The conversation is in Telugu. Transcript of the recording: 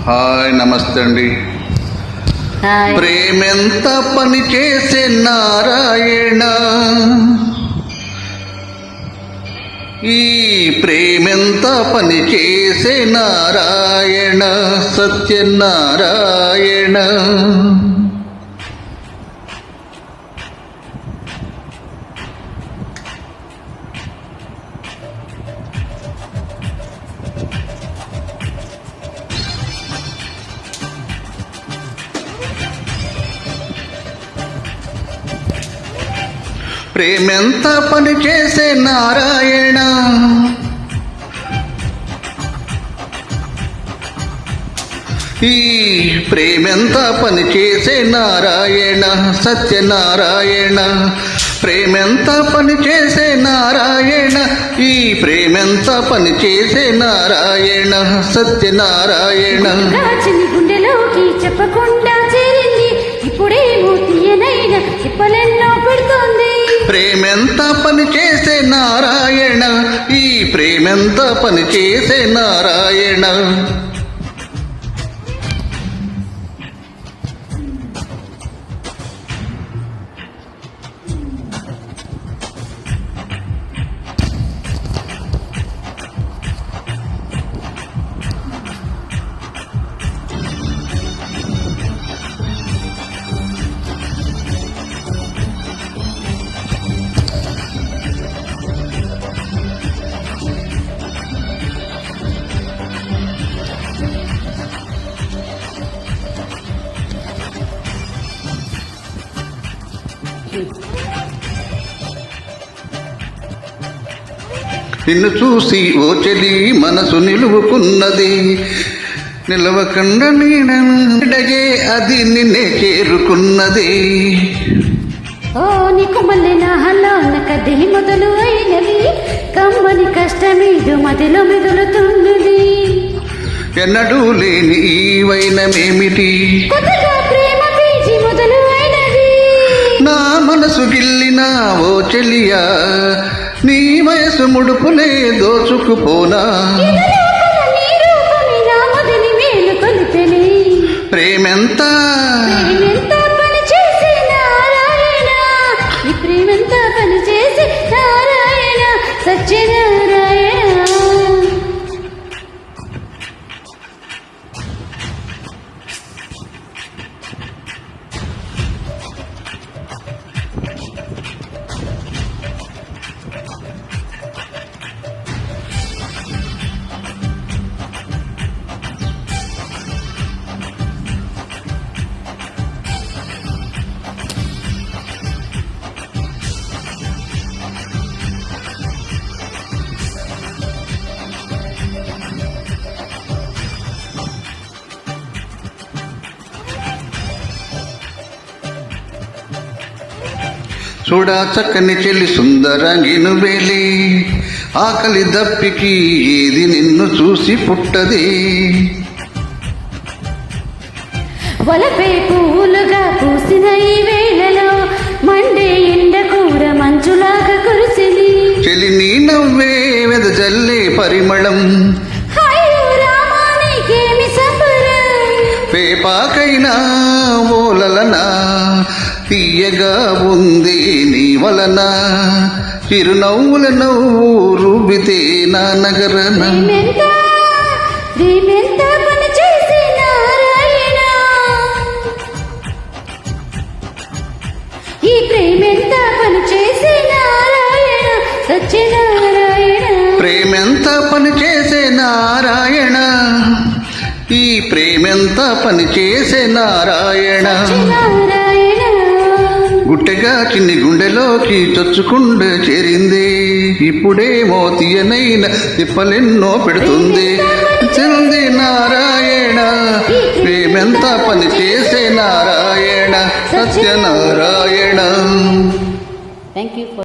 హాయ్, నమస్తే అండి. ప్రేమెంత పని చేసే నారాయణ, ఈ ప్రేమెంత పని చేసే నారాయణ, సత్యనారాయణ. ప్రేమెంత పని చేసే నారాయణ, ఈ ప్రేమెంత పని చేసే నారాయణ, సత్యనారాయణ. ప్రేమెంత పని చేసే నారాయణ, ఈ ప్రేమెంత పని చేసే నారాయణ, సత్యనారాయణ. గుండెలోకి చెప్పకుండా చేరింది, ఇప్పుడేమో తీయనైనా తిప్పలెన్నో పెడుతోంది. ప్రేమెంత పని చేసే నారాయణ, ఈ ప్రేమెంత పని చేసే నారాయణ. నిన్ను చూసి ఓ చెలి మనసు నిలువుకున్నది, నిలవకండ నీడగే అది నిన్నే చేరుకున్నది. ఓ నీకు మళ్ళీ నా హల్లోన కది మొదలు అయినది, కమ్మని కష్టమీదు మదిలో మెదులుతున్నది. ఎన్నడూ లేని ఈ వైనమేమిటి, కొత్తగా ప్రేమ పీచి మొదలు అయినది. నా మనసు గిల్లిన ఓ చెలియా, నీ వయసు ముడుపులే దోచుకుపోనా. ప్రేమెంత పని చేసే నారాయణ, ఈ ప్రేమెంత పని చేసే నారాయణ, సత్యనారాయణ. చూడా చక్కని చెల్లి సుందరంగిను వేలి, ఆకలి దప్పికి ఏది నిన్ను చూసి పుట్టది. వలపే పూలుగా పూసిన ఈ వేళలో మండే ఎండ కూర మంచులాగా కురిసింది. చెలి నీ నవ్వే వెదజల్లే పరిమళం, పేపాకైనా ఓలలనా తీయగా ఉంది నీ వలన. చిరునవ్వుల నవ్వు రూపితే నా నగరన. పని చేసే నారాయణ, ఈ ప్రేమెంత పని చేసే నారాయణ, సత్యనారాయణ. ప్రేమెంత పని చేసే నారాయణ, ఈ ప్రేమెంత పని చేసే నారాయణ. గుట్టెగా చిన్ని గుండెలోకి చొచ్చుకుండ చేరింది, ఇప్పుడేమో తీయనైన తిప్పలెన్నో పెడుతుంది. చెంది నారాయణ, ప్రేమెంత పని చేసే నారాయణ, సత్యనారాయణ.